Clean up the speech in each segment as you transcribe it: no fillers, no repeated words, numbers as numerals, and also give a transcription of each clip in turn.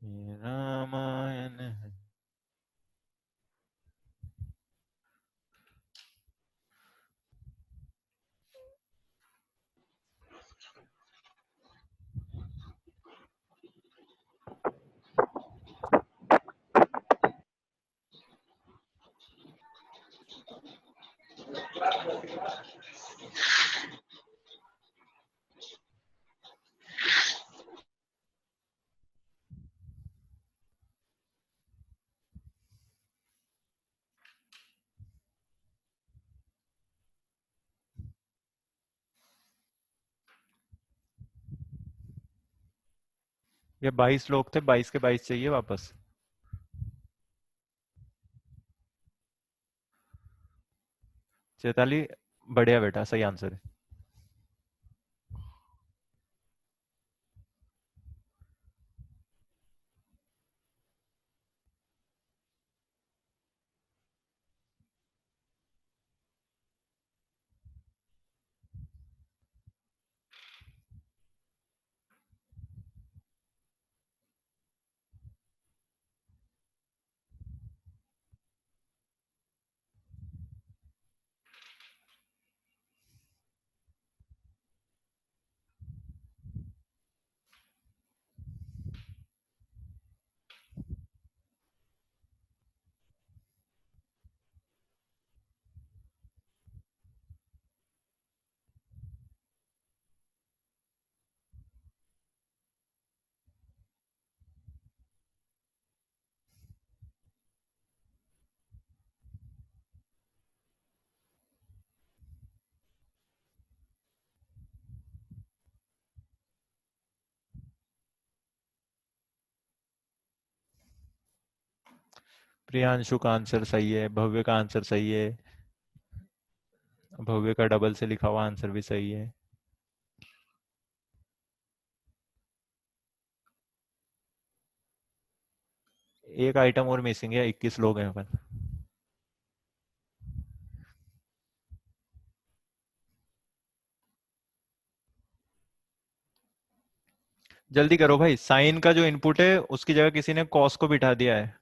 ये रामायण है। ये 22 लोग थे, 22 के 22 चाहिए वापस। चैताली, बढ़िया बेटा, सही आंसर है। प्रियांशु का आंसर सही है, भव्य का आंसर सही है, भव्य का डबल से लिखा हुआ आंसर भी सही है। एक आइटम और मिसिंग है, 21 लोग हैं अपन। जल्दी करो भाई, साइन का जो इनपुट है उसकी जगह किसी ने कॉस को बिठा दिया है।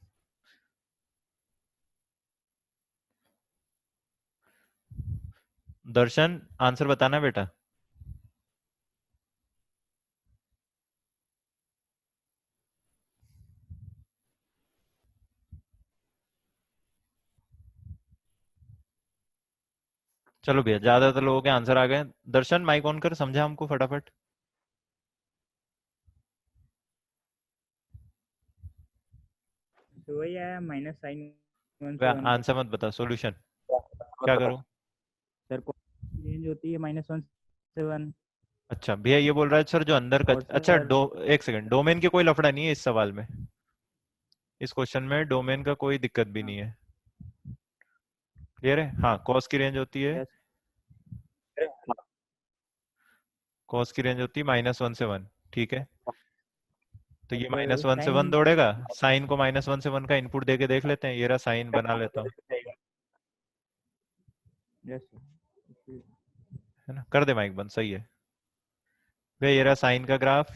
दर्शन, आंसर बताना बेटा। चलो भैया, ज्यादातर लोगों के आंसर आ गए। दर्शन, माइक ऑन कर, समझा हमको फटाफट। तो वही आया -sin 1 से 1 का। आंसर मत बता, सॉल्यूशन क्या करूं? सर को रेंज होती है -1 से 1। अच्छा भैया, ये बोल रहा है सर जो अंदर का। और अच्छा सर एक सेकंड, डोमेन की कोई लफड़ा नहीं है इस सवाल में। इस क्वेश्चन में डोमेन का कोई दिक्कत भी हाँ, नहीं है। क्लियर है? हाँ, कॉस की रेंज होती है, यस। कॉस की रेंज होती है -1 से 1। ठीक है, तो ये तो -1 से 1 साइन दौड़ेगा। साइन को -1 से 1 का इनपुट दे के देख लेते हैं, ये रहा साइन, बना लेता हूँ। यस। है ना, कर दे माइक बंद, सही है भैया, ये रहा साइन का ग्राफ।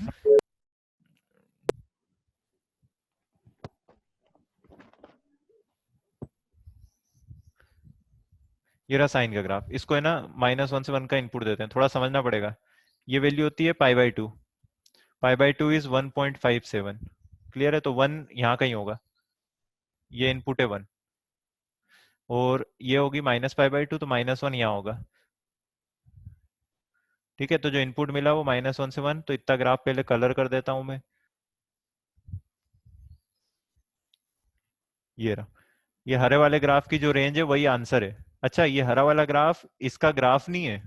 ये रहा साइन का ग्राफ, इसको है ना -1 से 1 का इनपुट देते हैं, थोड़ा समझना पड़ेगा। ये वैल्यू होती है π/2। π/2 इज 1.57। क्लियर है? तो 1 यहाँ कहीं होगा, ये इनपुट है 1। और ये होगी -π/2, तो -1 यहाँ होगा। ठीक है, तो जो इनपुट मिला वो -1 से 1, तो इतना ग्राफ पहले कलर कर देता हूं मैं। ये रहा, ये हरे वाले ग्राफ की जो रेंज है वही आंसर है। अच्छा, ये हरा वाला ग्राफ इसका ग्राफ नहीं है।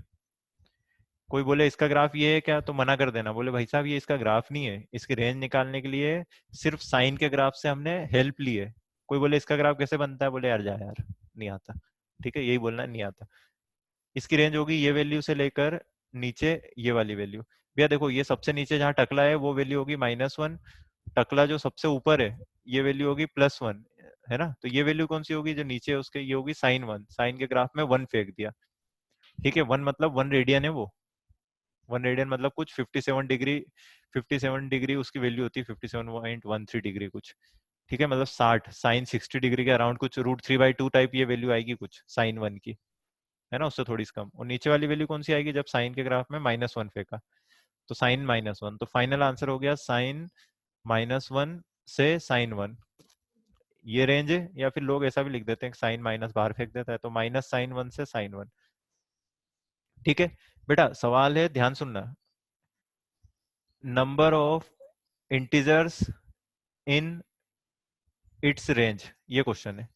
कोई बोले इसका ग्राफ ये है क्या, तो मना कर देना, बोले भाई साहब ये इसका ग्राफ नहीं है, इसकी रेंज निकालने के लिए सिर्फ साइन के ग्राफ से हमने हेल्प ली है। कोई बोले इसका ग्राफ कैसे बनता है, बोले यार जा यार, नहीं आता। ठीक है, यही बोलना है, नहीं आता। इसकी रेंज होगी ये वैल्यू से लेकर नीचे ये वाली वैल्यू। भैया देखो, ये सबसे नीचे जहाँ टकला है वो वैल्यू होगी -1। टकला जो सबसे ऊपर है ये वैल्यू होगी +1। है ना, तो ये वैल्यू कौन सी होगी जो नीचे है उसके, ये होगी sin 1। साइन के ग्राफ में 1 फेंक दिया। ठीक है, 1 मतलब 1 रेडियन है वो। 1 रेडियन मतलब कुछ 57 डिग्री, 57 डिग्री उसकी वैल्यू होती है, 57.13 डिग्री कुछ। ठीक है, मतलब 60 साइन 60 डिग्री के अराउंड कुछ √3/2 टाइप ये वैल्यू आएगी कुछ साइन 1 की, है ना, उससे थोड़ी सी कम। और नीचे वाली वैल्यू कौन सी आएगी, जब साइन के ग्राफ में -1 फेंका, तो साइन -1। तो फाइनल आंसर हो गया साइन -1 से साइन 1, ये रेंज है। या फिर लोग ऐसा भी लिख देते हैं साइन माइनस बाहर फेंक देता है, तो -sin 1 से साइन 1। ठीक है बेटा, सवाल है, ध्यान सुनना। Number of integers in its range, ये क्वेश्चन है।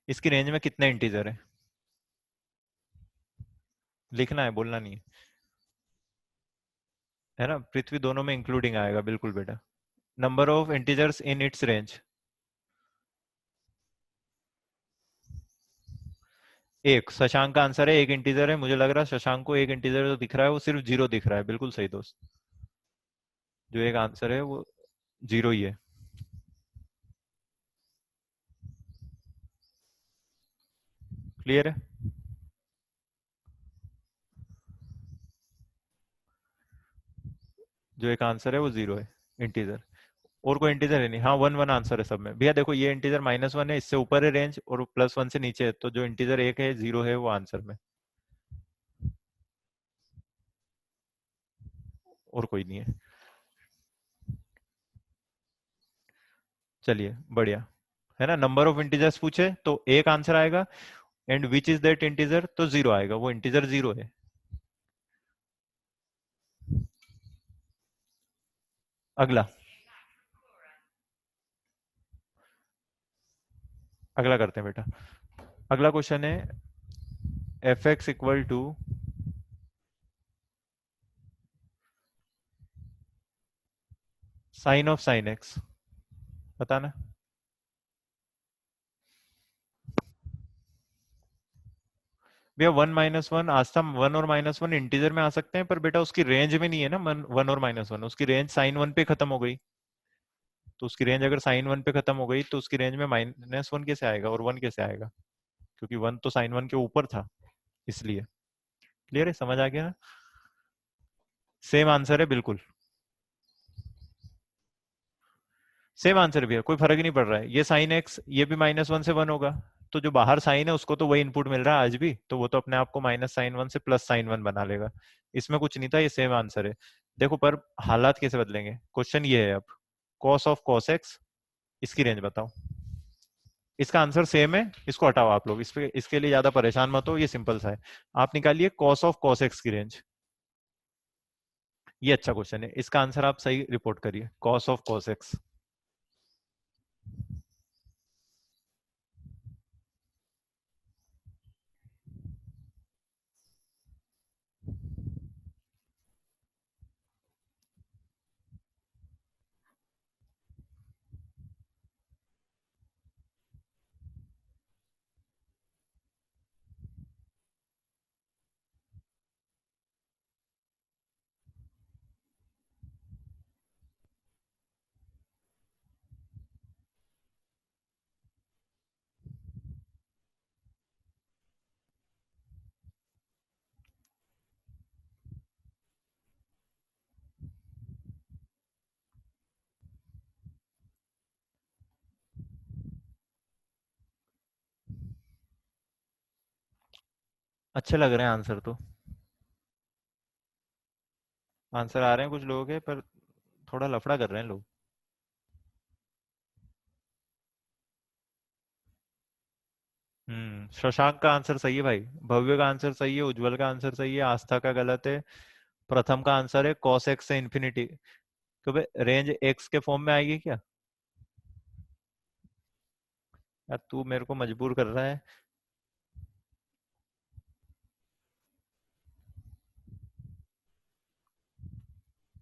इसकी रेंज में कितने इंटीजर है, लिखना है, बोलना नहीं है, है ना। पृथ्वी दोनों में इंक्लूडिंग आएगा, बिल्कुल बेटा। Number of integers in its range, एक। शशांक का आंसर है एक इंटीजर है। मुझे लग रहा है शशांक को एक इंटीजर जो दिख रहा है वो सिर्फ 0 दिख रहा है। बिल्कुल सही दोस्त, जो एक आंसर है वो 0 ही है। क्लियर है, जो एक आंसर है वो 0 है, इंटीजर। और कोई इंटीजर है नहीं, हाँ 1 1 आंसर है सब में भैया। देखो ये इंटीजर -1 है, इससे ऊपर है रेंज, और +1 से नीचे है, तो जो इंटीजर एक है 0 है वो आंसर में, और कोई नहीं है। चलिए बढ़िया, है ना। नंबर ऑफ इंटीजर्स पूछे तो एक आंसर आएगा, and which is that integer, तो 0 आएगा, वो इंटीजर 0 है। अगला, अगला करते हैं बेटा। अगला क्वेश्चन है f(x) equal to sine of sine x, बताना। भैया 1 - 1, आस्था 1 और -1 इंटीजर में आ सकते हैं, पर बेटा उसकी रेंज में नहीं है ना। 1 और -1, उसकी रेंज साइन 1 पे खत्म हो गई। तो उसकी रेंज अगर साइन 1 पे खत्म हो गई तो उसकी रेंज में -1 कैसे आएगा और 1 कैसे आएगा, क्योंकि 1 तो साइन 1 के ऊपर था, इसलिए। क्लियर है, समझ आ गया ना। सेम आंसर है बिल्कुल, सेम आंसर भी है, कोई फर्क ही नहीं पड़ रहा है। ये साइन एक्स, ये भी -1 से 1 होगा, तो जो बाहर साइन है उसको तो वही इनपुट मिल रहा है आज भी, तो वो तो अपने आप को -sin 1 से +sin 1 बना लेगा। इसमें कुछ नहीं था, ये सेम आंसर है। देखो पर हालात कैसे बदलेंगे, क्वेश्चन ये है अब, कॉस ऑफ कॉस एक्स, इसकी रेंज बताओ। इसका आंसर सेम है, इसको हटाओ आप लोग, इस पे इसके लिए ज्यादा परेशान मत हो, ये सिंपल सा है। आप निकालिए कॉस ऑफ कॉस एक्स की रेंज। ये अच्छा क्वेश्चन है, इसका आंसर आप सही रिपोर्ट करिए, कॉस ऑफ कॉस एक्स। अच्छे लग रहे हैं आंसर तो, आंसर आ रहे हैं कुछ लोगों के, पर थोड़ा लफड़ा कर रहे हैं लोग। शशांक का आंसर सही है भाई, भव्य का आंसर सही है, उज्जवल का आंसर सही है, आस्था का गलत है, प्रथम का आंसर है कॉस एक्स से इन्फिनिटी। क्योंकि रेंज एक्स के फॉर्म में आएगी क्या। यार तू मेरे को मजबूर कर रहा है।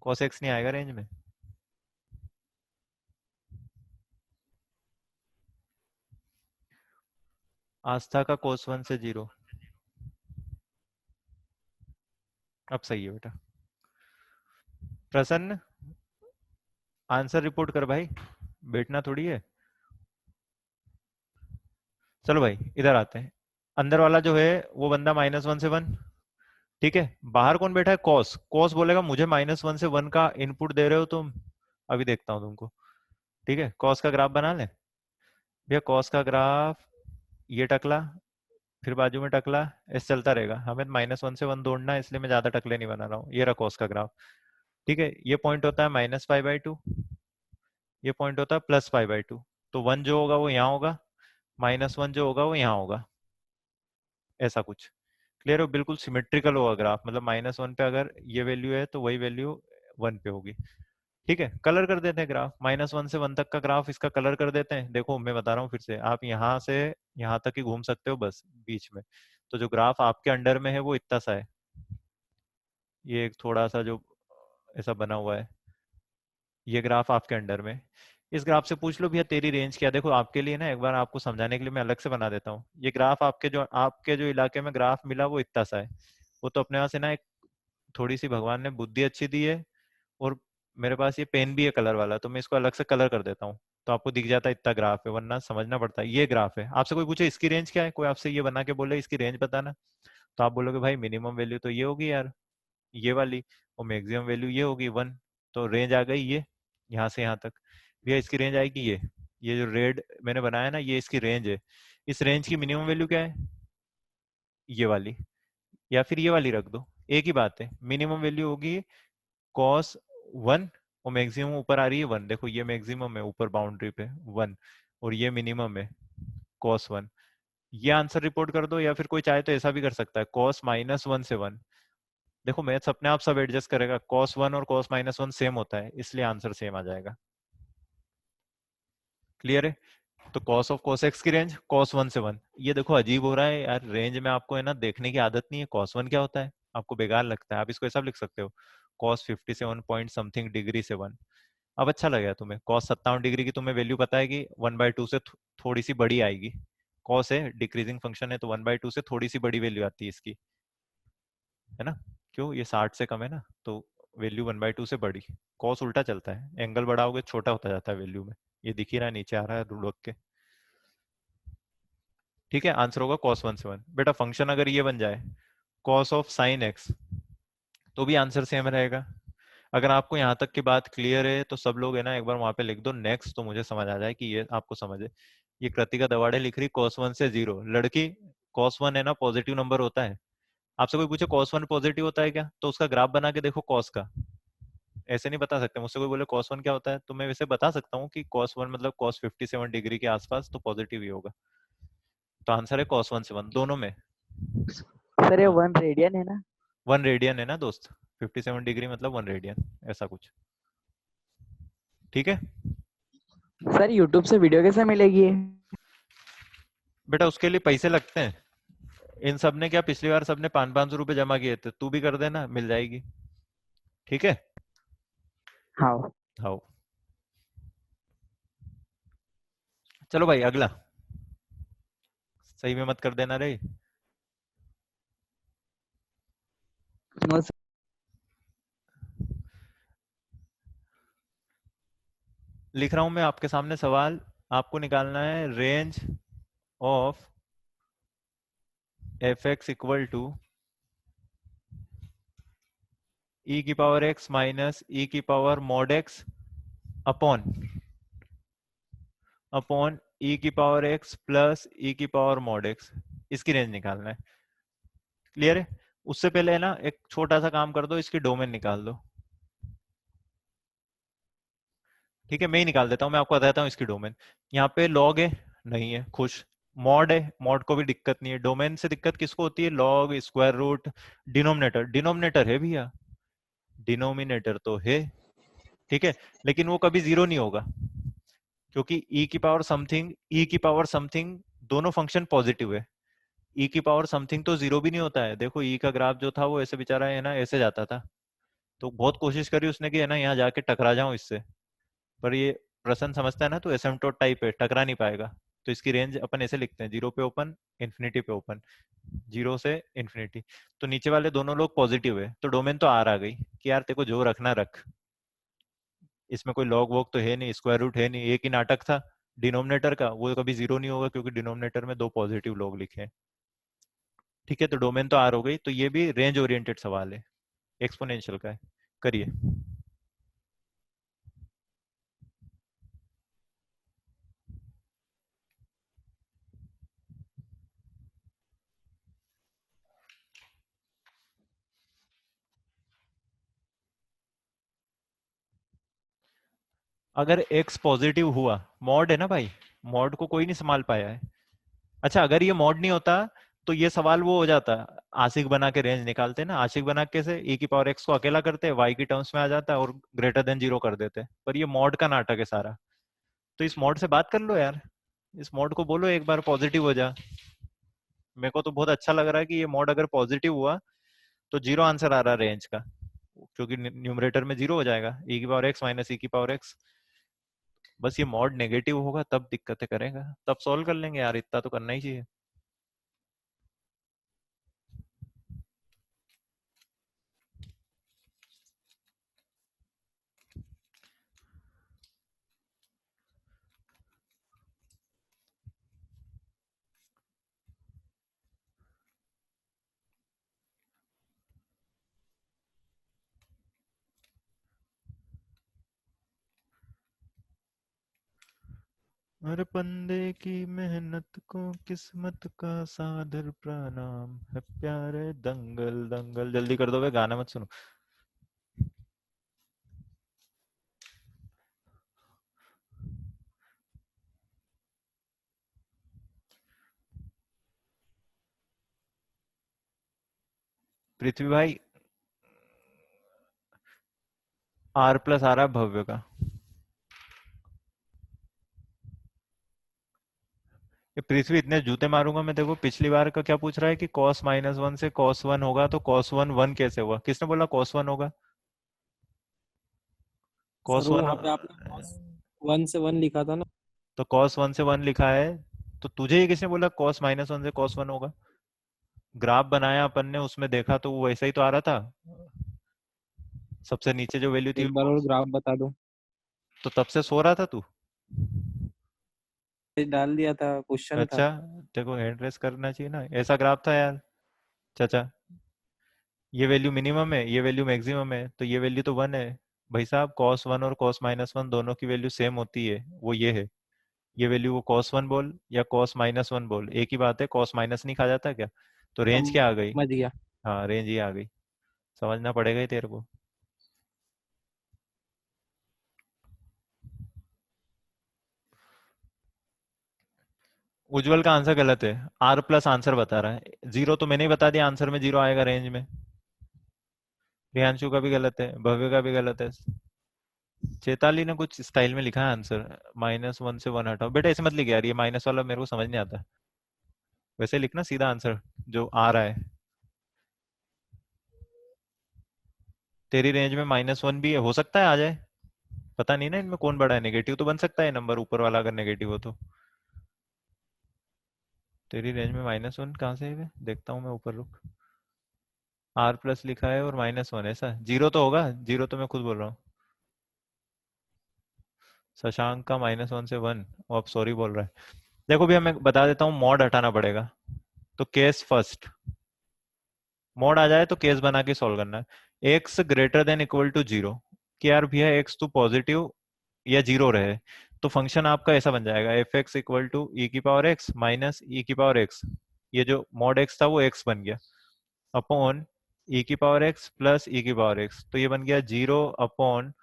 कॉस एक्स नहीं आएगा रेंज में। आस्था का cos 1 से 0, अब सही है बेटा। प्रसन्न, आंसर रिपोर्ट कर भाई, बैठना थोड़ी है। चलो भाई इधर आते हैं। अंदर वाला जो है वो बंदा -1 से 1, ठीक है, बाहर कौन बैठा है, कॉस। कॉस बोलेगा मुझे -1 से 1 का इनपुट दे रहे हो तुम, अभी देखता हूँ तुमको। ठीक है, कॉस का ग्राफ बना ले भैया। कॉस का ग्राफ ये टकला, फिर बाजू में टकला, ऐसे चलता रहेगा। हमें -1 से 1 दौड़ना है, इसलिए मैं ज्यादा टकले नहीं बना रहा हूँ। ये रहा कॉस का ग्राफ। ठीक है, ये पॉइंट होता है -π/2, ये पॉइंट होता है +π/2। तो 1 जो होगा वो यहाँ होगा, -1 जो होगा वो यहाँ होगा, ऐसा कुछ। क्लियर हो, बिल्कुल सिमेट्रिकल होगा ग्राफ। मतलब -1 पे अगर ये वैल्यू है तो वही वैल्यू 1 पे होगी। ठीक है, कलर कर देते हैं ग्राफ। -1 से 1 तक का ग्राफ इसका कलर कर देते हैं। देखो मैं बता रहा हूँ फिर से, आप यहाँ से यहाँ तक ही घूम सकते हो बस बीच में। तो जो ग्राफ आपके अंडर में है वो इतना सा है, ये एक थोड़ा सा जो ऐसा बना हुआ है, ये ग्राफ आपके अंडर में। इस ग्राफ से पूछ लो भैया तेरी रेंज क्या है। देखो आपके लिए ना, एक बार आपको समझाने के लिए मैं अलग से बना देता हूँ। ये ग्राफ आपके जो इलाके में ग्राफ मिला वो इतना सा है। वो तो अपने यहाँ से ना एक थोड़ी सी भगवान ने बुद्धि अच्छी दी है, और मेरे पास ये पेन भी है कलर वाला, तो मैं इसको अलग से कलर कर देता हूँ, तो आपको दिख जाता है इतना ग्राफ है। वरना समझना पड़ता है। ये ग्राफ है, आपसे कोई पूछे इसकी रेंज क्या है, कोई आपसे ये बना के बोले इसकी रेंज बताना, तो आप बोलोगे भाई मिनिमम वैल्यू तो ये होगी यार, ये वाली, और मैक्सिमम वैल्यू ये होगी 1। तो रेंज आ गई ये, यहाँ से यहाँ तक। भैया इसकी रेंज आएगी ये जो रेड मैंने बनाया ना, ये इसकी रेंज है। इस रेंज की मिनिमम वैल्यू क्या है, ये वाली, या फिर ये वाली रख दो, एक ही बात है। मिनिमम वैल्यू होगी cos 1, और मैक्सिमम ऊपर आ रही है 1। देखो ये मैक्सिमम है ऊपर बाउंड्री पे 1, और ये मिनिमम है cos 1। ये आंसर रिपोर्ट कर दो, या फिर कोई चाहे तो ऐसा भी कर सकता है, cos -1 से 1। देखो मैथ्स अपने आप सब एडजस्ट करेगा, cos 1 और cos-1 सेम होता है, इसलिए आंसर सेम आ जाएगा। क्लियर है। तो cos ऑफ cos x की रेंज cos 1 से 1। ये देखो अजीब हो रहा है यार, रेंज में आपको है ना देखने की आदत नहीं है। cos 1 क्या होता है, आपको बेकार लगता है, आप इसको ऐसा भी लिख सकते हो, cos 57 पॉइंट समथिंग डिग्री से 1। अब अच्छा लगेगा तुम्हें। cos 57 डिग्री की तुम्हें वैल्यू पता है कि 1/2 से थोड़ी सी बड़ी आएगी। cos है डिक्रीजिंग फंक्शन है, तो 1/2 से थोड़ी सी बड़ी वैल्यू आती है इसकी, है ना। क्यों, ये 60 से कम है ना, तो वैल्यू 1/2 से बड़ी। cos उल्टा चलता है, एंगल बढ़ाओगे छोटा होता जाता है वैल्यू में। ये दिख ही रहा है, नीचे आ रहा है रुक के। ठीक है, आंसर होगा cos 1 से 1। बेटा फंक्शन अगर ये बन जाए cos ऑफ sin x, तो भी आंसर सेम रहेगा। अगर आपको यहाँ तक की बात क्लियर है तो सब लोग है ना एक बार वहां पे लिख दो नेक्स्ट, तो मुझे समझ आ जाए कि ये आपको समझ है। ये कृतिका दवाड़े लिख रही cos 1 से 0। लड़की, cos 1 है ना पॉजिटिव नंबर होता है। आपसे कोई पूछे cos 1 पॉजिटिव होता है क्या, तो उसका ग्राफ बना के देखो cos का। ऐसे नहीं बता सकते। मुझसे कोई बोले cos 1 क्या होता है, तो मैं वैसे बता सकता हूँ कि cos 1 मतलब cos 57 डिग्री के आसपास, तो पॉजिटिव ही होगा। तो आंसर है cos 1 से 1 दोनों में। सर ये 1 रेडियन है ना? 1 रेडियन है ना दोस्त, 57 डिग्री मतलब 1 रेडियन, ऐसा कुछ। ठीक है सर यूट्यूब से वीडियो कैसे मिलेगी? बेटा, उसके लिए पैसे लगते हैं। इन सब ने क्या, पिछली बार सबने 500-500 रुपए जमा किए थे, तू भी कर देना, मिल जाएगी। ठीक है। हाँ। हाँ, चलो भाई अगला। सही में मत कर देना रे। No sir. लिख रहा हूं मैं आपके सामने सवाल। आपको निकालना है range of f x equal to e की पावर एक्स माइनस ई की power mod x upon e की पावर एक्स प्लस ई की पावर मॉड एक्स। इसकी रेंज निकालना है। क्लियर है। उससे पहले है ना एक छोटा सा काम कर दो, इसकी डोमेन निकाल दो। ठीक है, मैं ही निकाल देता हूँ, मैं आपको बताता हूँ इसकी डोमेन। यहाँ पे लॉग है, नहीं है, खुश। मॉड है, मॉड को भी दिक्कत नहीं है। डोमेन से दिक्कत किसको होती है, log, square root, denominator. Denominator है भैया, डिनोमिनेटर तो है। ठीक है, लेकिन वो कभी जीरो नहीं होगा, क्योंकि ई की पावर समथिंग दोनों फंक्शन पॉजिटिव है। ई की पावर समथिंग तो जीरो भी नहीं होता है। देखो ई का ग्राफ जो था वो ऐसे बेचारा है ना, ऐसे जाता था। तो बहुत कोशिश करी उसने कि है ना यहाँ जाके टकरा जाऊं इससे, पर ये प्रश्न समझता है ना, तो एसिम्पटोट टाइप है, टकरा नहीं पाएगा। तो इसकी रेंज अपन ऐसे लिखते हैं, 0 पे ओपन, इन्फिनिटी पे ओपन, 0 से इन्फिनिटी। तो नीचे वाले दोनों लोग पॉजिटिव है, तो डोमेन तो आर आ गई कि यार तेको जो रखना रख। इसमें कोई लॉग वॉग तो है नहीं, स्क्वायर रूट है नहीं, एक ही नाटक था डिनोमिनेटर का, वो कभी जीरो नहीं होगा क्योंकि डिनोमिनेटर में दो पॉजिटिव लोग लिखे हैं। ठीक है, तो डोमेन तो आर हो गई, तो ये भी रेंज ओरिएंटेड सवाल है, एक्सपोनेंशियल का है। करिए। अगर x पॉजिटिव हुआ, मॉड है ना भाई, मॉड को कोई नहीं संभाल पाया है। अच्छा, अगर ये मॉड नहीं होता तो ये सवाल वो हो जाता, आशिक बना के रेंज निकालते ना, आशिक बना के से e की पावर x को अकेला करते, y की टर्म्स में आ जाता और ग्रेटर देन जीरो कर देते, पर ये मॉड का नाटक है सारा। तो इस मॉड से बात कर लो यार, इस मॉड को बोलो एक बार पॉजिटिव हो जा। मेरे को तो बहुत अच्छा लग रहा है कि ये मॉड अगर पॉजिटिव हुआ तो जीरो आंसर आ रहा है रेंज का, क्योंकि न्यूमरेटर में जीरो हो जाएगा, e की पावर x माइनस e की पावर x। बस ये मॉड नेगेटिव होगा तब दिक्कतें करेगा, तब सॉल्व कर लेंगे यार, इतना तो करना ही चाहिए। हर बंदे की मेहनत को किस्मत का सादर प्रणाम है, प्यारे दंगल दंगल। जल्दी कर दो भाई, गाना मत सुनो। पृथ्वी भाई, आर प्लस आ रहा है भव्य का। ये पृथ्वी, इतने जूते मारूंगा मैं। देखो पिछली बार का क्या पूछ रहा है कि कॉस माइनस वन से कॉस वन होगा, तो कॉस वन वन कैसे हुआ, किसने बोला कॉस वन होगा? सर कॉस वन, वहाँ पे आपने cos 1 से 1 लिखा था ना। तो कॉस वन से वन लिखा है, तो तुझे ये किसने बोला कॉस माइनस वन से कॉस वन होगा? ग्राफ बनाया अपन ने, उसमें देखा तो वो वैसा ही तो आ रहा था, सबसे नीचे जो वैल्यू थी एक बार और ग्राफ बता दो। तो तब से सो रहा था तू? ये डाल दिया था, क्वेश्चन था। अच्छा, देखो हैंड रेस करना चाहिए ना, ऐसा ग्राफ था यार चाचा। ये वैल्यू मिनिमम है, ये वैल्यू मैक्सिमम है, तो ये वैल्यू तो वन है। भाई साहब, कॉस वन और कॉस माइनस वन दोनों की वैल्यू सेम होती है, वो ये है। ये वैल्यू, वो कॉस वन बोल या कॉस माइनस वन बोल, एक ही बात है, कॉस माइनस नहीं खा जाता क्या? तो रेंज क्या आ गई? समझ गया। हाँ, रेंज ही आ गई। समझना पड़ेगा ही तेरे को। उज्जवल का आंसर गलत है, आर प्लस आंसर बता रहा है, जीरो तो मैंने ही बता दिया, आंसर में जीरो आएगा रेंज में। प्रियांशु का भी गलत है, भव्य का भी गलत है। चेताली ने कुछ स्टाइल में लिखा है आंसर, माइनस वन से वन हटाओ। बेटा ऐसे मत लिख यार, ये माइनस वाला मेरे को समझ नहीं आता। वैसे लिखना सीधा आंसर जो आ रहा है। तेरी रेंज में माइनस वन भी है, हो सकता है आ जाए, पता नहीं ना इनमें कौन बड़ा है, नेगेटिव तो बन सकता है नंबर ऊपर वाला, अगर नेगेटिव हो तो। तेरी रेंज में माइनस वन कहाँ से है बे? देखता हूँ मैं ऊपर, रुक। आर प्लस लिखा है और माइनस वन, ऐसा जीरो तो होगा, जीरो तो मैं खुद बोल रहा हूँ। शशांक का माइनस वन से वन, वो अब सॉरी बोल रहा है। देखो भैया मैं बता देता हूँ, मॉड हटाना पड़ेगा, तो केस फर्स्ट, मॉड आ जाए तो केस बना के सॉल्व करना है। X greater than equal to zero, कि यार भैया एक्स तो पॉजिटिव या जीरो रहे, तो फंक्शन आपका ऐसा बन जाएगा, F x equal to e की पावर एक्स माइनस ई की पावर एक्स, ये जो मॉड एक्स था वो एक्स बन गया, अपॉन ई की पावर एक्स प्लस ई की पावर एक्स, तो ये बन गया जीरो अपॉन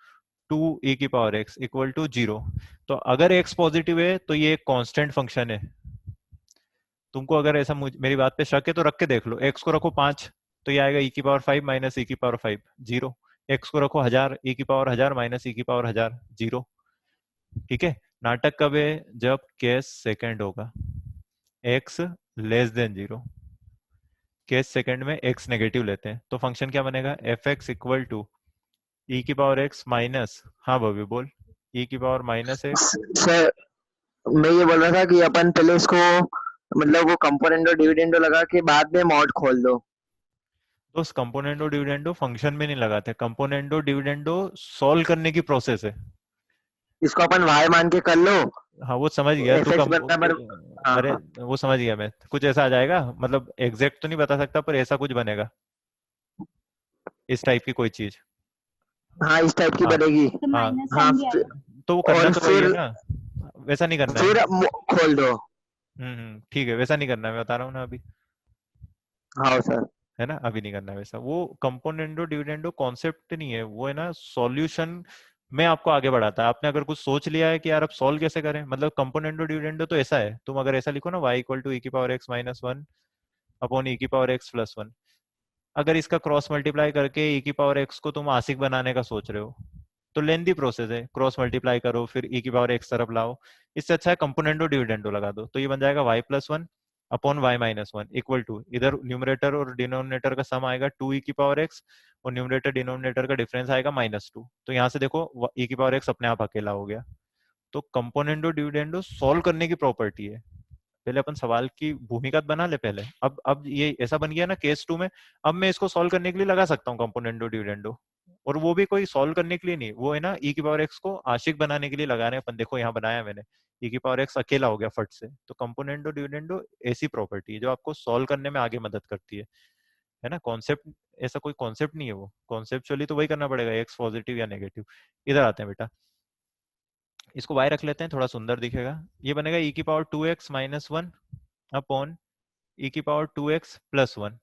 टू ई की power x equal to zero. तो अगर एक्स पॉजिटिव है तो ये एक कांस्टेंट फंक्शन है। तुमको अगर ऐसा मेरी बात पे शक है तो रख के देख लो, एक्स को रखो पांच, तो ये आएगा ई की पावर फाइव माइनस ई की पावर फाइव, जीरो। एक्स को रखो हजार, ई की पावर हजार माइनस ई की पावर हजार, जीरो। ठीक है। नाटक कब है? जब केस सेकंड होगा, x less than zero. Case second में एक्स नेगेटिव लेते हैं, तो फंक्शन क्या बनेगा, F x equal to e की पावर एक्स माइनस, हाँ भव्य बोल, ई की पावर माइनस एक्स। सर मैं ये बोल रहा था कि अपन पहले इसको मतलब वो कंपोनेंडो डिविडेंडो लगा के बाद में मॉड खोल दो। तो उस कंपोनेंडो डिविडेंडो फंक्शन में नहीं लगाते, कंपोनेंडो डिविडेंडो सॉल्व करने की प्रोसेस है। इसको अपन वाई मान के कर लो, हाँ वो समझ गया एफ तो एक्स कम। बराबर। हाँ अरे हाँ वो समझ गया मैं, कुछ ऐसा आ जाएगा, मतलब एग्जैक्ट तो नहीं बता सकता पर ऐसा कुछ बनेगा, इस टाइप की कोई चीज। हाँ, इस टाइप की हाँ बनेगी। तो हाँ। माइनस हाँ साइन भी आएगा। तो वो करना और तो वही है फिर ना, वैसा नहीं करना है। खोल दो। ठीक है, वैसा नहीं करना है, मैं बता रहा हूँ ना अभी, हाँ सर। है ना, अभी नहीं करना है वैसा। वो कंपोनेंडो डिविडेंडो कॉन्सेप्ट नहीं है, वो है ना सॉल्यूशन में आपको आगे बढ़ाता है। आपने अगर कुछ सोच लिया है कि यार अब सॉल्व कैसे करें, मतलब कंपोनेंडो डिविडेंडो तो ऐसा है, तुम अगर ऐसा लिखो ना y इक्वल टू ई की power x minus one upon e की पावर x प्लस वन, अगर इसका क्रॉस मल्टीप्लाई करके ई की पावर x को तुम आशिक बनाने का सोच रहे हो तो लेंदी प्रोसेस है, क्रॉस मल्टीप्लाई करो फिर ई की पावर x तरफ लाओ। इससे अच्छा है कंपोनेंडो डिविडेंडो लगा दो, तो ये बन जाएगा y plus one upon y minus one equal to, इधर न्यूमरेटर और डिनोमिनेटर का सम आएगा टू ई की पावर एक्स, और न्यूमरेटर डिनोमिनेटर का डिफरेंस आएगा माइनस टू। तो यहाँ से देखो ई की पावर एक्स अपने आप अकेला हो गया। तो कंपोनेंडो डिविडेंडो सॉल्व करने की प्रॉपर्टी है। पहले अपन सवाल की भूमिका बना ले पहले, अब ये ऐसा बन गया ना केस टू में, अब मैं इसको सॉल्व करने के लिए लगा सकता हूँ कंपोनेंडो डिविडेंडो। और वो भी कोई सॉल्व करने के लिए नहीं, वो है ना ई की पावर एक्स को आशिक बनाने के लिए लगा रहे हैं अपन। देखो यहाँ बनाया मैंने, ई की पावर एक्स अकेला हो गया फट से। तो कंपोनेंडो डिविडेंडो ऐसी प्रॉपर्टी है जो आपको सॉल्व करने में आगे मदद करती है ना। कॉन्सेप्ट ऐसा कोई कॉन्सेप्ट नहीं है, वो कॉन्सेप्चुअली तो वही करना पड़ेगा, एक्स पॉजिटिव या नेगेटिव। इधर आते हैं बेटा, इसको y रख लेते हैं, थोड़ा सुंदर दिखेगा। ये बनेगा ई की power two x minus one upon e की power two x plus one.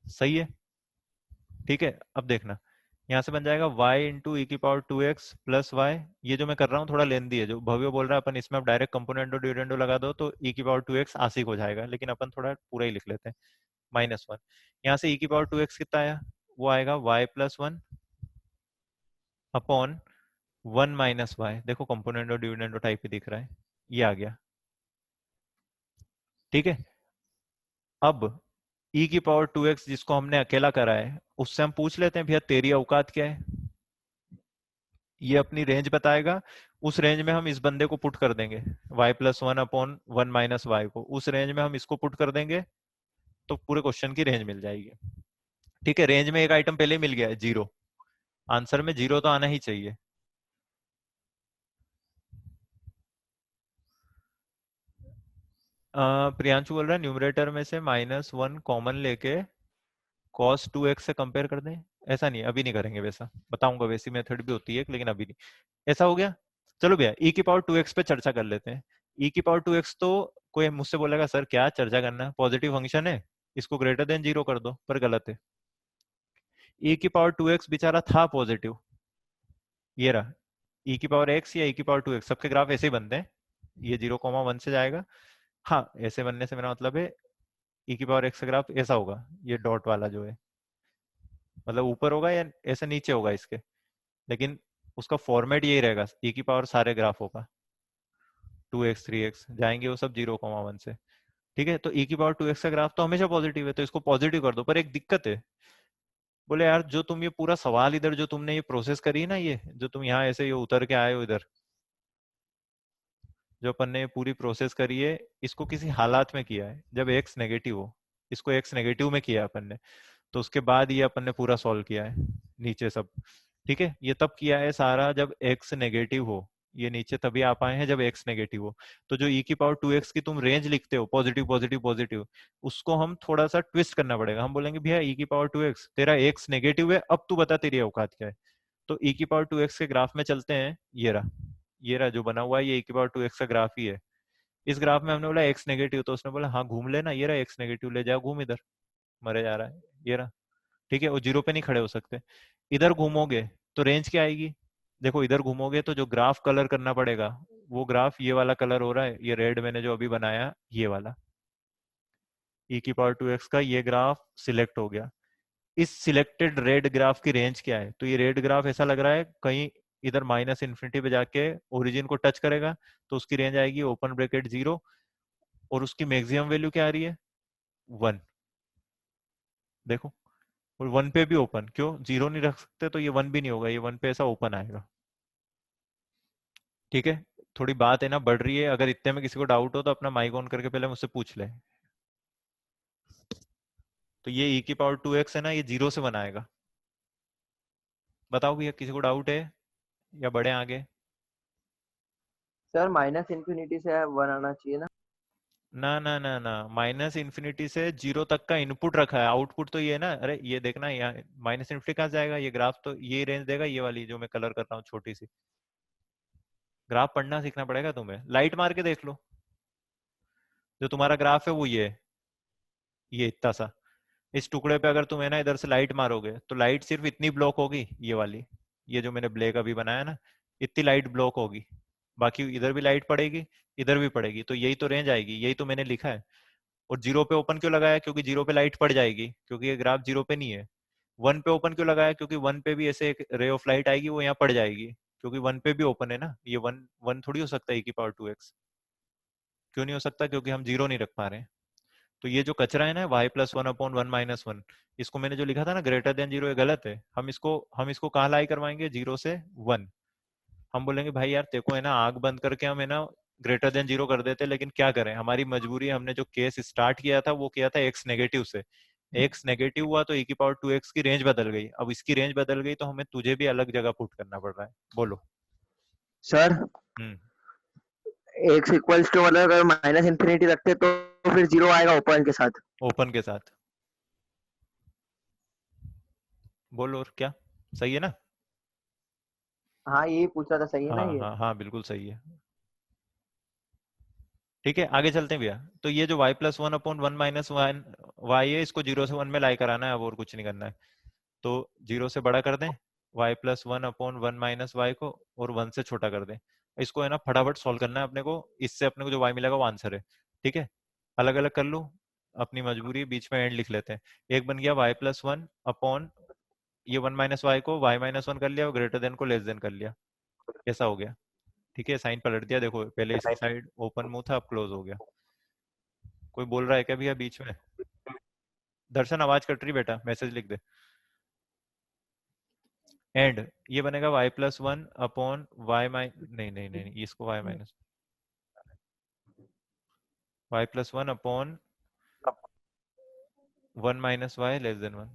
सही है, ठीक है। अब देखना, यहाँ से बन जाएगा y इंटू ई की power two x plus y. ये जो मैं कर रहा हूँ थोड़ा लेंदी है, जो भव्य बोल रहा है अपन इसमें अब डायरेक्ट कंपोनेंडो डिविडेंडो लगा दो तो ई की पावर टू एक्स आशिक हो जाएगा, लेकिन अपन थोड़ा पूरा ही लिख लेते हैं। माइनस वन, यहाँ से ई की पावर टू एक्स कितना आया, वो आएगा y plus one upon one minus y. देखो कंपोनेंडो डिविडेंडो टाइप ही दिख रहा है, ये आ गया, ठीक है। अब e की पावर टू एक्स जिसको हमने अकेला करा है, उससे हम पूछ लेते हैं भैया तेरी औकात क्या है, ये अपनी रेंज बताएगा। उस रेंज में हम इस बंदे को पुट कर देंगे, y plus one upon one minus y को, उस रेंज में हम इसको पुट कर देंगे तो पूरे क्वेश्चन की रेंज मिल जाएगी। ठीक है, रेंज में एक आइटम पहले ही मिल गया है, जीरो। आंसर में जीरो तो आना ही चाहिए। प्रियांशु बोल रहा है न्यूमरेटर में से माइनस वन कॉमन लेके कॉस टू एक्स से कंपेयर कर दें। ऐसा नहीं, अभी नहीं करेंगे वैसा, बताऊंगा, वैसी मेथड भी होती है लेकिन अभी नहीं। ऐसा हो गया, चलो भैया ई की पावर टू एक्स पे चर्चा कर लेते हैं। ई की पावर टू एक्स तो कोई मुझसे बोलेगा सर क्या चर्चा करना है, पॉजिटिव फंक्शन है, इसको ग्रेटर देन जीरो कर दो, पर गलत है। ई की पावर टू एक्स बेचारा था पॉजिटिव, ये रहा ई की पावर एक्स या ई की पावर टू एक्स, सबके ग्राफ ऐसे ही बनते हैं, ये जीरो कॉमा वन से जाएगा। हाँ, ऐसे बनने से मेरा मतलब है ई की पावर एक्स का ग्राफ ऐसा होगा, ये डॉट वाला जो है, मतलब ऊपर होगा या ऐसे नीचे होगा इसके, लेकिन उसका फॉर्मेट यही रहेगा, ई की पावर सारे ग्राफों का टू एक्स थ्री एक्स जाएंगे वो सब जीरो कॉमा वन से। ठीक है, तो ई की पावर टू एक्स का ग्राफ तो हमेशा पॉजिटिव है, तो इसको पॉजिटिव कर दो। पर एक दिक्कत है, बोले यार जो तुम ये पूरा सवाल इधर जो तुमने ये प्रोसेस करी है ना, ये जो तुम यहाँ ऐसे ये उतर के आए हो इधर, जो अपन ने पूरी प्रोसेस करी है, इसको किसी हालात में किया है जब एक्स नेगेटिव हो, इसको एक्स नेगेटिव में किया है अपन ने, तो उसके बाद ये अपन ने पूरा सॉल्व किया है नीचे सब। ठीक है, ये तब किया है सारा जब एक्स नेगेटिव हो, ये नीचे तभी आ पाए हैं जब एक्स नेगेटिव हो। तो जो ई की पावर टू एक्स की तुम रेंज लिखते हो पॉजिटिव पॉजिटिव पॉजिटिव, उसको हम थोड़ा सा ट्विस्ट करना पड़ेगा। हम बोलेंगे भैया ई की पावर टू एक्स तेरा एक्स नेगेटिव है, अब तू बता तेरी औकात क्या है। तो ई की पावर टू एक्स के ग्राफ में चलते हैं, ये रहा जो बना हुआ है, ये ई की पावर टू एक्स का ग्राफ ही है। इस ग्राफ में हमने बोला एक्स नेगेटिव, तो उसने बोला हाँ घूम लेना, ये रहा एक्स नेगेटिव, ले जाओ घूम इधर, मरे जा रहा है, ये रहा। ठीक है, वो जीरो पे नहीं खड़े हो सकते। इधर घूमोगे तो रेंज क्या आएगी, देखो इधर घूमोगे तो जो ग्राफ कलर करना पड़ेगा, वो ग्राफ ये वाला कलर हो रहा है, ये रेड मैंने जो अभी बनाया ये वाला, ई की पावर टू एक्स का ये ग्राफ सिलेक्ट हो गया। इस सिलेक्टेड रेड ग्राफ की रेंज क्या है, तो ये रेड ग्राफ ऐसा लग रहा है कहीं इधर माइनस इन्फिनिटी पे जाके ओरिजिन को टच करेगा, तो उसकी रेंज आएगी ओपन ब्रैकेट जीरो, और उसकी मैक्सिमम वैल्यू क्या आ रही है, वन। देखो, और वन पे भी ओपन, क्यों जीरो नहीं रख सकते, तो ये वन भी नहीं होगा, ये वन पे ऐसा ओपन आएगा। ठीक है, थोड़ी बात है ना बढ़ रही है, अगर इतने में किसी को डाउट हो तो अपना माइक ऑन करके पहले मुझसे पूछ ले। तो ये ई की पावर टू एक्स है ना, ये जीरो से बनाएगा। बताओ भैया किसी को डाउट है या बढ़े आगे। सर माइनस इन्फिनिटी से 1 आना चाहिए ना। ना ना ना ना, माइनस इन्फिनिटी से जीरो तक का इनपुट रखा है, आउटपुट तो ये है ना। अरे ये देखना, यहाँ माइनस इन्फिनिटी कहाँ से जाएगा, ये ग्राफ तो ये रेंज देगा, ये वाली जो मैं कलर कर रहा हूँ छोटी सी। ग्राफ पढ़ना सीखना पड़ेगा तुम्हें, लाइट मार के देख लो। जो तुम्हारा ग्राफ है वो ये इतना सा, इस टुकड़े पे अगर तुम है ना इधर से लाइट मारोगे तो लाइट सिर्फ इतनी ब्लॉक होगी, ये वाली, ये जो मैंने ब्लैक अभी बनाया ना, इतनी लाइट ब्लॉक होगी। बाकी इधर भी लाइट पड़ेगी, इधर भी पड़ेगी, तो यही तो रेंज आएगी, यही तो मैंने लिखा है। और जीरो पे ओपन क्यों लगाया, क्योंकि जीरो पे लाइट पड़ जाएगी, क्योंकि ये ग्राफ जीरो पे नहीं है। वन पे ओपन क्यों लगाया, क्योंकि वन पे भी ऐसे एक रे ऑफ लाइट आएगी, वो यहाँ पड़ जाएगी, क्योंकि वन पे भी ओपन है ना। ये वन वन थोड़ी हो सकता है e⁻²x। क्यों नहीं हो सकता, क्योंकि हम जीरो नहीं रख पा रहे हैं। तो ये जो कचरा है ना y+1/1 - 1, इसको मैंने जो लिखा था ना ग्रेटर देन जीरो, ये गलत है। हम इसको कहाँ लाई करवाएंगे, जीरो से 1। हम बोलेंगे भाई यार तेको है ना आग बंद करके हम है ना ग्रेटर देन जीरो कर देते, लेकिन क्या करें, हमारी मजबूरी है। हमने जो केस स्टार्ट किया था वो किया था एक्स नेगेटिव से। एक्स नेगेटिव हुआ तो e⁻²x की रेंज बदल गई। अब इसकी रेंज बदल गई तो हमें तुझे भी अलग जगह पुट करना पड़ रहा है। बोलो। Sir hmm x equals to मतलब अगर माइनस इन्फिनिटी रखते तो फिर जीरो आएगा ओपन के साथ। ओपन के साथ। बोलो और क्या, सही है ना। हाँ यही पूछा था, सही है ना हाँ ये। हाँ हाँ बिल्कुल सही है। ठीक है आगे चलते हैं भैया। तो ये जो y+1/1 - 1 y है, इसको जीरो से वन में लाई कराना है, अब और कुछ नहीं करना है। तो जीरो से बड़ा कर दें y+1/1 - y को, और वन से छोटा कर दें। इसको है ना फटाफट सॉल्व करना है अपने को, इससे अपने को जो y मिलेगा वो आंसर है। ठीक है, अलग अलग कर लो, अपनी मजबूरी, बीच में एंड लिख लेते हैं। एक बन गया y+1 ये 1 - y को y-1 कर लिया और ग्रेटर देन को लेस देन कर लिया। कैसा हो गया, ठीक है, साइन पलट दिया। देखो पहले इसकी साइड ओपन मुंह था, अब क्लोज हो गया। कोई बोल रहा है क्या भैया बीच में। दर्शन आवाज कट रही बेटा, मैसेज लिख दे। एंड ये बनेगा y+1/y नहीं नहीं नहीं नहीं, इसको y-1 - 1 - y < 1।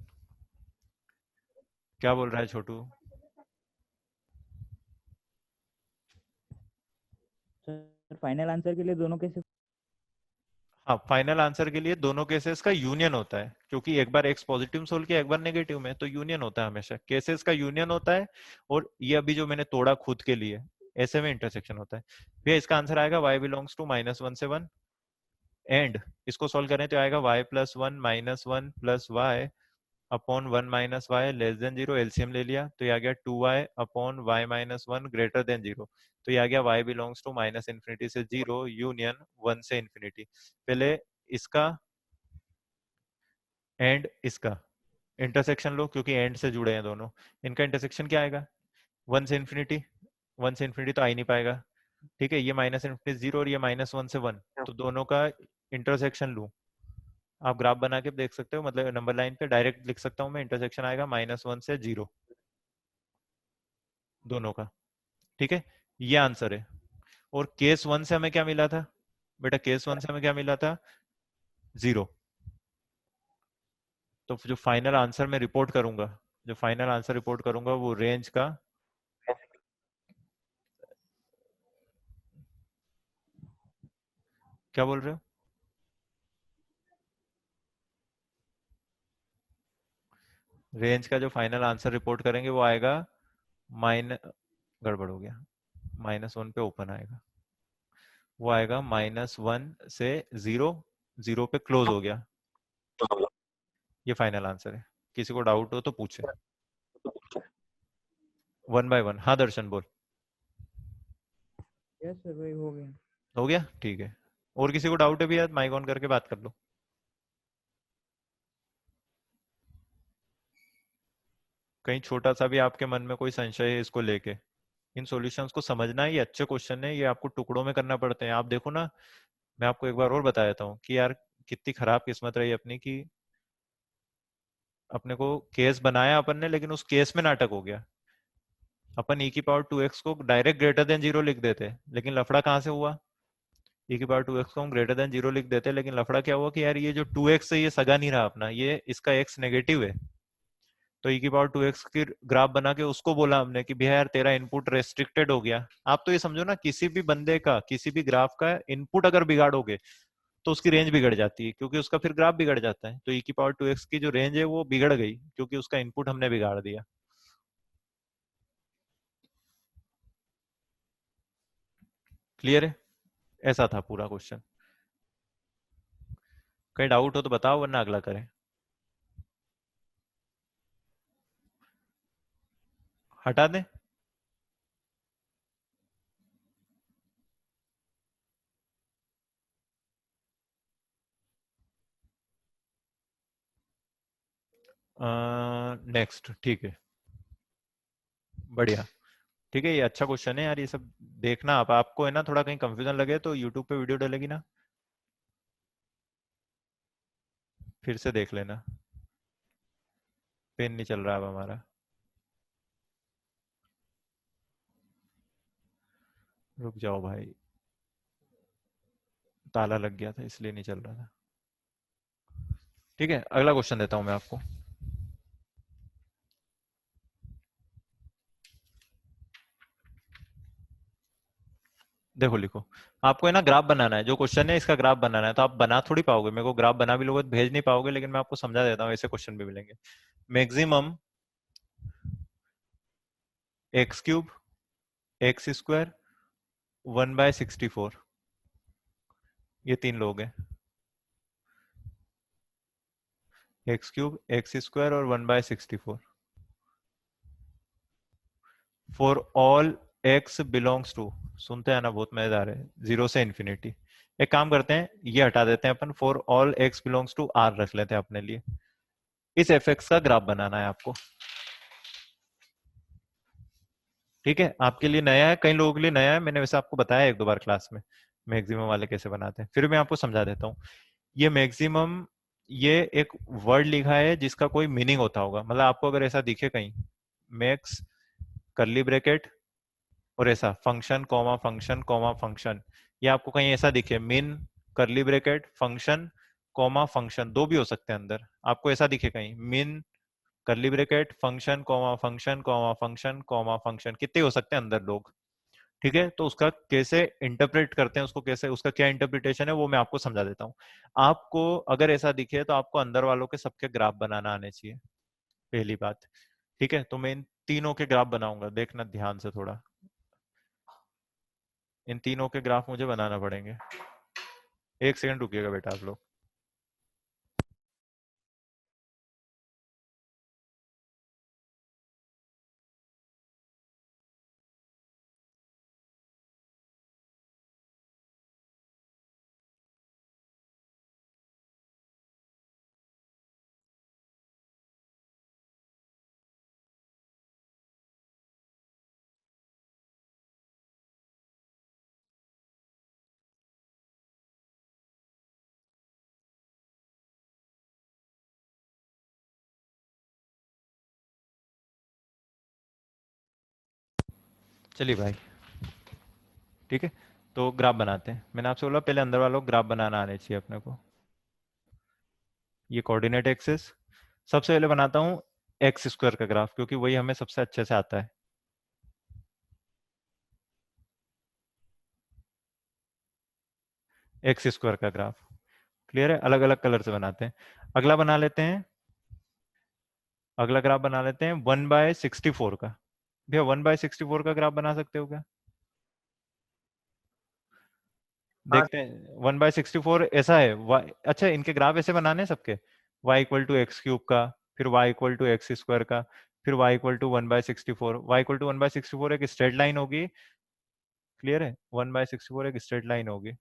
क्या बोल रहा है छोटू। सर फाइनल आंसर के लिए दोनों केसेस। हाँ फाइनल आंसर के लिए दोनों केसेस का यूनियन होता है, क्योंकि एक बार एक्स पॉजिटिव सोल्व किया, एक बार नेगेटिव में, तो यूनियन होता है हमेशा, केसेस का यूनियन होता है। और ये अभी जो मैंने तोड़ा खुद के लिए, ऐसे में इंटरसेक्शन होता है। भैया इसका आंसर आएगा y∈ -1 से 1। एंड इसको सॉल्व करें तो आएगा y+1 - 1 + y/1 - y less than zero. LCM ले लिया तो ये आ गया 2y/y-1 ग्रेटर देन जीरो। तो ये आ गया y∈ -∞ से 0 यूनियन 1 से इन्फिनिटी। पहले इसका एंड इसका इंटरसेक्शन लो, क्योंकि एंड से जुड़े हैं दोनों। इनका इंटरसेक्शन क्या आएगा, 1 से इन्फिनिटी। 1 से इन्फिनिटी तो आ ही नहीं पाएगा। ठीक है, ये -∞ 0 और ये -1 से 1, तो दोनों का इंटरसेक्शन लूं। आप ग्राफ बना के देख सकते हो, मतलब नंबर लाइन पे डायरेक्ट लिख सकता हूँ मैं। इंटरसेक्शन आएगा -1 से 0 दोनों का। ठीक है, ये आंसर है। और केस 1 से हमें क्या मिला था बेटा, केस 1 से हमें क्या मिला था, 0। तो जो फाइनल आंसर मैं रिपोर्ट करूंगा, जो फाइनल आंसर रिपोर्ट करूंगा वो रेंज का, क्या बोल रहे हो, रेंज का जो फाइनल आंसर रिपोर्ट करेंगे वो आएगा गड़बड़ हो गया, -1 पे ओपन आएगा, वो आएगा -1 से 0, 0 पे क्लोज हो गया। ये फाइनल आंसर है। किसी को डाउट हो तो पूछे, 1 बाय 1। हाँ दर्शन बोल। यस सर वही हो गया। हो गया, ठीक है। और किसी को डाउट है भी यार, माइक ऑन करके बात कर लो। कहीं छोटा सा भी आपके मन में कोई संशय है इसको लेके। इन सॉल्यूशंस को समझना, ये अच्छे क्वेश्चन है, ये आपको टुकड़ों में करना पड़ते हैं। आप देखो ना, मैं आपको एक बार और बता देता हूँ कि यार कितनी खराब किस्मत रही अपनी कि अपने को केस बनाया अपन ने, लेकिन उस केस में नाटक हो गया। अपन e⁻²x को डायरेक्ट ग्रेटर देन जीरो लिख देते, लेकिन लफड़ा कहाँ से हुआ, e⁻²x को हम ग्रेटर देन जीरो लिख देते, लेकिन लफड़ा क्या हुआ कि यार ये जो 2x है ये सगा नहीं रहा अपना, ये इसका x नेगेटिव है। तो e⁴ की ग्राफ बना के उसको बोला हमने कि भैया यार तेरा इनपुट रेस्ट्रिक्टेड हो गया। आप तो ये समझो ना, किसी भी बंदे का किसी भी ग्राफ का इनपुट अगर बिगाड़ोगे तो उसकी रेंज बिगड़ जाती है, क्योंकि उसका फिर ग्राफ बिगड़ जाता है। तो e⁴ की जो रेंज है वो बिगड़ गई क्योंकि उसका इनपुट हमने बिगाड़ दिया। क्लियर है? ऐसा था पूरा क्वेश्चन। कहीं डाउट हो तो बताओ, वरना अगला करें। हटा दें? नेक्स्ट, ठीक है, बढ़िया। ठीक है, ये अच्छा क्वेश्चन है यार। ये सब देखना आप, आपको है ना थोड़ा कहीं कंफ्यूजन लगे तो यूट्यूब पे वीडियो डलेगी ना, फिर से देख लेना। पेन नहीं चल रहा अब हमारा, रुक जाओ भाई, ताला लग गया था इसलिए नहीं चल रहा था। ठीक है, अगला क्वेश्चन देता हूं मैं आपको। देखो लिखो, आपको है ना ग्राफ बनाना है। जो क्वेश्चन है इसका ग्राफ बनाना है, तो आप बना थोड़ी पाओगे, मेरे को ग्राफ बना भी लोगे तो भेज नहीं पाओगे, लेकिन मैं आपको समझा देता हूँ, ऐसे क्वेश्चन भी मिलेंगे। मैक्सिमम x³ x², 1/64, ये तीन लोग हैं, x³ x² और 1/64, for all x belongs to, सुनते हैं ना, बहुत मजेदार है, 0 से इंफिनिटी। एक काम करते हैं, ये हटा देते हैं अपन, for all x belongs to r रख लेते हैं अपने लिए। इस fx का ग्राफ बनाना है आपको। ठीक है, आपके लिए नया है, कई लोगों के लिए नया है, मैंने वैसे आपको बताया एक दो बार क्लास में मैक्सिमम वाले कैसे बनाते हैं, फिर मैं आपको समझा देता हूँ। ये मैक्सिमम, ये एक वर्ड लिखा है जिसका कोई मीनिंग होता होगा, मतलब आपको अगर ऐसा दिखे कहीं, मैक्स कर्ली ब्रैकेट और ऐसा function comma function comma function, या आपको कहीं ऐसा दिखे मिन curly bracket function comma function, दो भी हो सकते हैं अंदर, आपको ऐसा दिखे कहीं मिन curly bracket function comma function comma function comma function, कितने हो सकते हैं अंदर लोग। ठीक है, तो उसका कैसे इंटरप्रेट करते हैं, उसको कैसे, उसका क्या इंटरप्रिटेशन है वो मैं आपको समझा देता हूँ। आपको अगर ऐसा दिखे तो आपको अंदर वालों के सबके ग्राफ बनाना आने चाहिए, पहली बात। ठीक है, तो मैं इन तीनों के ग्राफ बनाऊंगा, देखना ध्यान से थोड़ा, इन तीनों के ग्राफ मुझे बनाना पड़ेंगे। एक सेकंड रुकिएगा बेटा आप लोग। चलिए भाई, ठीक है, तो ग्राफ बनाते हैं। मैंने आपसे बोला पहले अंदर वालों को ग्राफ बनाना आने चाहिए अपने को। ये कोऑर्डिनेट एक्सिस, सबसे पहले बनाता हूँ x² का ग्राफ, क्योंकि वही हमें सबसे अच्छे से आता है। x² का ग्राफ क्लियर है, अलग अलग कलर से बनाते हैं। अगला बना लेते हैं, अगला ग्राफ बना लेते हैं 1/64 का। भैया 1/64 का ग्राफ बना सकते हो क्या? हाँ देखते हैं। 1/64 ऐसा है अच्छा, इनके ग्राफ ऐसे बनाने हैं सबके, y=x³ का, फिर y=x² का, फिर y=1/64। y=1/64 एक स्ट्रेट लाइन होगी, क्लियर है, 1/64 एक स्ट्रेट लाइन होगी।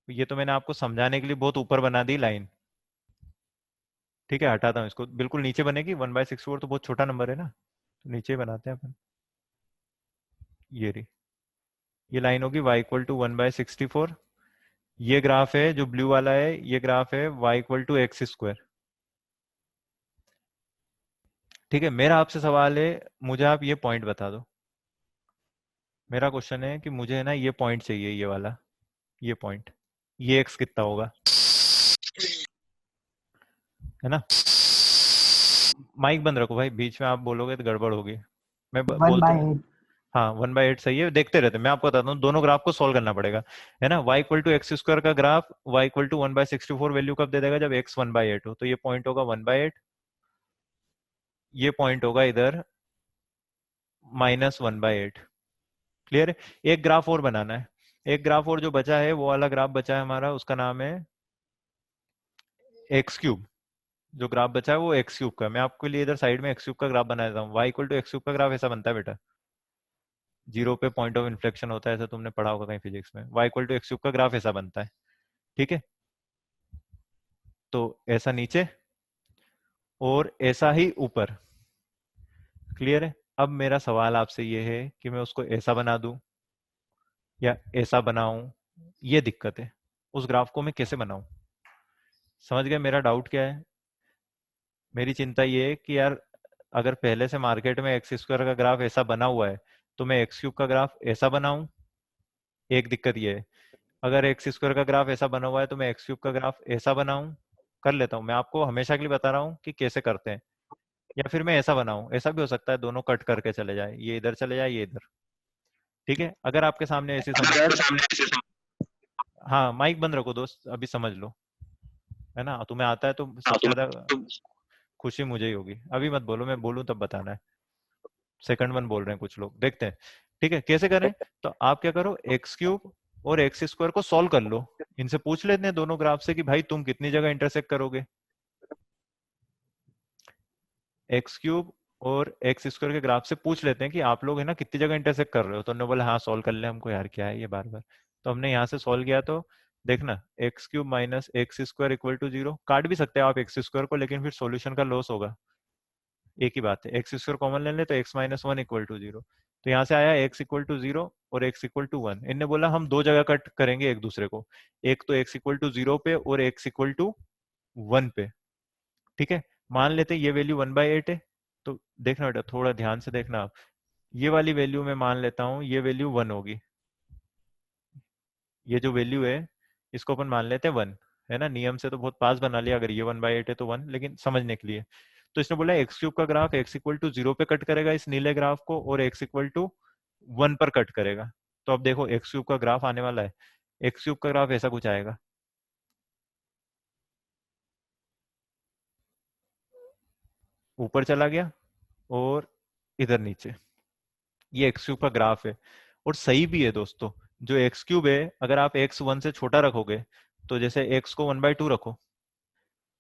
ये तो मैंने आपको समझाने के लिए बहुत ऊपर बना दी लाइन। ठीक है, हटाता हूँ इसको, बिल्कुल नीचे बनेगी। 1/64 तो बहुत छोटा नंबर है ना, तो नीचे बनाते हैं अपन। ये रही, ये लाइन होगी y=1/64। ये ग्राफ है जो ब्लू वाला है, ये ग्राफ है y=x²। ठीक है, मेरा आपसे सवाल है, मुझे आप ये पॉइंट बता दो। मेरा क्वेश्चन है कि मुझे है ना ये पॉइंट चाहिए, ये वाला, ये पॉइंट, ये x कितना होगा, है ना? माइक बंद रखो भाई, बीच में आप बोलोगे तो गड़बड़ होगी। मैं 1/8। हाँ 1/8 सही है, देखते रहते हैं। मैं आपको बताता हूँ, दोनों ग्राफ को सोल्व करना पड़ेगा, है ना। y equal to x square का graph y equal to 1/64 value कब दे देगा, जब x 1/8 हो। तो ये पॉइंट होगा 1/8, ये पॉइंट होगा इधर -1/8। क्लियर है। एक ग्राफ और बनाना है, एक ग्राफ और जो बचा है वो वाला ग्राफ बचा है हमारा, उसका नाम है एक्स क्यूब। जो ग्राफ बचा है वो एक्स क्यूब का। मैं आपके लिए इधर साइड में एक्स क्यूब का ग्राफ बना देता हूँ। y equal to x cube का ग्राफ ऐसा बनता है बेटा, जीरो पे पॉइंट ऑफ इन्फ्लेक्शन होता है, ऐसा तुमने पढ़ा होगा कहीं फिजिक्स में। y equal to x cube का ग्राफ ऐसा बनता है, ठीक है। तो ऐसा नीचे और ऐसा ही ऊपर। क्लियर है। अब मेरा सवाल आपसे ये है कि मैं उसको ऐसा बना दूं या ऐसा बनाऊं, ये दिक्कत है। उस ग्राफ को मैं कैसे बनाऊं? समझ गए मेरा डाउट क्या है? मेरी चिंता ये है कि यार अगर पहले से मार्केट में एक्स स्क्वायर का ग्राफ ऐसा बना हुआ है तो मैं एक्स क्यूब का ग्राफ ऐसा बनाऊं। एक दिक्कत ये है, अगर एक्स स्क्वायर का ग्राफ ऐसा बना हुआ है तो मैं एक्स क्यूब का ग्राफ ऐसा बनाऊं। कर लेता हूं, मैं आपको हमेशा के लिए बता रहा हूं कि कैसे करते हैं। या फिर मैं ऐसा बनाऊं, ऐसा भी हो सकता है, दोनों कट करके चले जाए, ये इधर चले जाए ये इधर। ठीक है, अगर आपके सामने ऐसी समझ, हाँ माइक बंद रखो दोस्त, अभी समझ लो, है ना। तुम्हें आता है तो सबसे ज्यादा खुशी मुझे ही होगी। अभी मत बोलो, मैं बोलूं तब बताना है। सेकंड वन बोल रहे हैं कुछ लोग, देखते हैं। ठीक है, कैसे करें? तो आप क्या करो, एक्स क्यूब और एक्स स्क्वायर को सॉल्व कर लो। इनसे पूछ लेते हैं दोनों ग्राफ से कि भाई तुम कितनी जगह इंटरसेक्ट करोगे। एक्स क्यूब और एक्स स्क्वायर के ग्राफ से पूछ लेते हैं कि आप लोग है ना कितनी जगह इंटरसेक्ट कर रहे हो। तो उन्होंने बोला हाँ सॉल्व कर ले। हमको यार क्या है ये बार बार। तो हमने यहाँ से सॉल्व किया, तो देखना x cube minus x square equal to 0। काट भी सकते हो आप एक्स स्क्वायर को, लेकिन फिर सॉल्यूशन का लॉस होगा। एक ही बात है, एक्स स्क्वायर कॉमन ले ले तो एक्स माइनस 1 इक्वल टू 0। तो यहाँ से आया एक्स इक्वल टू 0 और एक्स इक्वल टू 1। इनने बोला हम दो जगह कट करेंगे एक दूसरे को, एक तो एक्स इक्वल टू 0 पे और एक्स इक्वल टू 1 पे। ठीक है, मान लेते हैं ये वैल्यू 1/8 है। तो देखना बेटा, थोड़ा ध्यान से देखना आप, ये वाली वैल्यू मैं मान लेता हूँ ये वैल्यू 1 होगी। ये जो वैल्यू है इसको अपन मान लेते हैं 1, है ना। नियम से तो बहुत पास बना लिया, अगर ये 1/8 है तो 1, लेकिन समझने के लिए। तो इसने बोला एक्स क्यूब का ग्राफ एक्स इक्वल टू 0 पे कट करेगा इस नीले ग्राफ को, और एक्स इक्वल टू 1 पर कट करेगा। तो अब देखो एक्स क्यूब का ग्राफ आने वाला है। एक्स क्यूब का ग्राफ ऐसा कुछ आएगा, ऊपर चला गया और इधर नीचे। ये एक्स क्यूब का ग्राफ है, और सही भी है दोस्तों। जो एक्स क्यूब है, अगर आप एक्स 1 से छोटा रखोगे, तो जैसे एक्स को 1/2 रखो,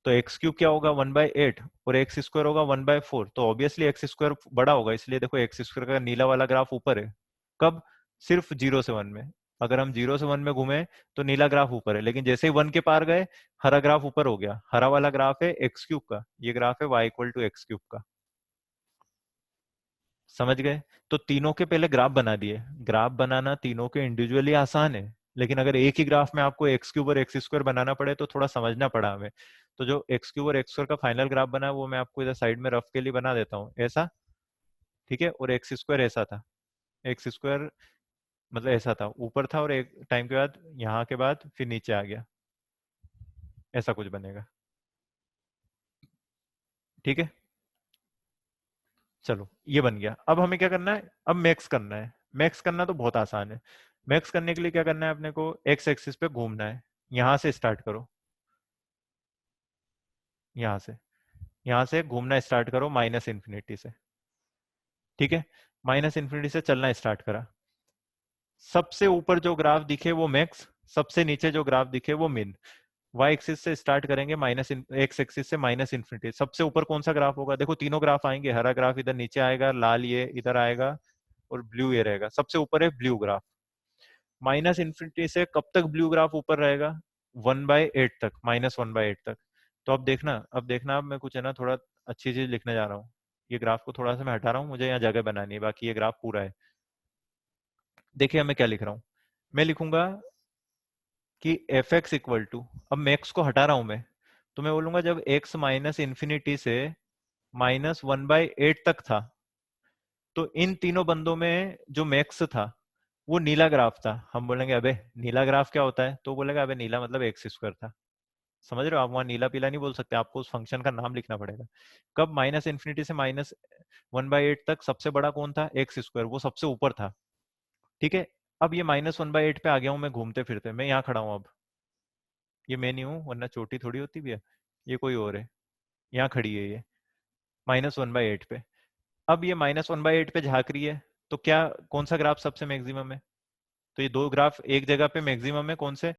तो एक्स क्यूब क्या होगा 1/8, और एक्स स्क्वायर होगा 1/4। तो ऑब्वियसली एक्स स्क्वायर बड़ा होगा, इसलिए देखो एक्स स्क्वायर का नीला वाला ग्राफ ऊपर है। कब? सिर्फ 0 से 1 में। अगर हम 0 से 1 में घूमे तो नीला ग्राफ ऊपर है, लेकिन जैसे ही 1 के पार गए हरा ग्राफ ऊपर हो गया। हरा वाला ग्राफ है एक्स क्यूब का, ये ग्राफ है y equal to x cube का। समझ गए? तो तीनों के पहले ग्राफ बना दिए। ग्राफ बनाना तीनों के इंडिविजुअली आसान है, लेकिन अगर एक ही ग्राफ में आपको एक्स क्यूब और एक्स स्क्वायर बनाना पड़े तो थोड़ा समझना पड़ा हमें। तो जो एक्स क्यूब और एक्स स्क्वायर का फाइनल ग्राफ बना है वो मैं आपको इधर साइड में रफ के लिए बना देता हूँ ऐसा। ठीक है, और एक्स स्क्वायर ऐसा था। एक्स स्क्वायर मतलब ऐसा था, ऊपर था, और एक टाइम के बाद यहाँ के बाद फिर नीचे आ गया, ऐसा कुछ बनेगा। ठीक है, चलो ये बन गया। अब हमें क्या करना है? अब मैक्स करना है। मैक्स करना तो बहुत आसान है। मैक्स करने के लिए क्या करना है अपने को? एक्स एक्सिस पे घूमना है। यहां से स्टार्ट करो, यहां से, यहां से घूमना स्टार्ट करो माइनस इन्फिनिटी से। ठीक है, माइनस इन्फिनिटी से चलना स्टार्ट करा। सबसे ऊपर जो ग्राफ दिखे वो मैक्स, सबसे नीचे जो ग्राफ दिखे वो मिन। वाई एक्सिस से स्टार्ट करेंगे, माइनस एक्स एक्सिस से माइनस इन्फिनिटी। सबसे ऊपर कौन सा ग्राफ होगा? देखो तीनों ग्राफ आएंगे, हरा ग्राफ इधर नीचे आएगा, लाल ये इधर आएगा, और ब्लू ये रहेगा। सबसे ऊपर है ब्लू ग्राफ। माइनस इन्फिनिटी से कब तक ब्लू ग्राफ ऊपर रहेगा? 1/8 तक, -1/8 तक। तो अब देखना, अब मैं कुछ है ना थोड़ा अच्छी चीज लिखने जा रहा हूँ। ये ग्राफ को थोड़ा सा मैं हटा रहा हूँ, मुझे यहाँ जगह बनानी है, बाकी ये ग्राफ पूरा है। देखिए मैं क्या लिख रहा हूँ। मैं लिखूंगा कि एफ एक्स इक्वल टू, अब मैक्स को हटा रहा हूं मैं, तो मैं बोलूंगा जब एक्स माइनस इन्फिनिटी से -1/8 तक था, तो इन तीनों बंदों में जो मैक्स था वो नीला ग्राफ था। हम बोलेंगे अबे नीला ग्राफ क्या होता है? तो बोलेगा अबे नीला मतलब एक्स स्क्वायर था। समझ रहे हो? आप वहां नीला पीला नहीं बोल सकते, आपको उस फंक्शन का नाम लिखना पड़ेगा। कब माइनस इन्फिनिटी से -1/8 तक सबसे बड़ा कौन था? एक्स स्क्वायर, वो सबसे ऊपर था। ठीक है, अब ये -1/8 पे आ गया हूं मैं घूमते फिरते, मैं यहाँ खड़ा हूँ अब, ये मैं नहीं हूँ वरना चोटी थोड़ी होती भी है, ये कोई और है, यहाँ खड़ी है ये -1/8 पे। अब ये -1/8 पे झांक रही है, तो क्या कौन सा ग्राफ सबसे मैक्सिमम है? तो ये दो ग्राफ एक जगह पे मैक्सिमम है, कौन से?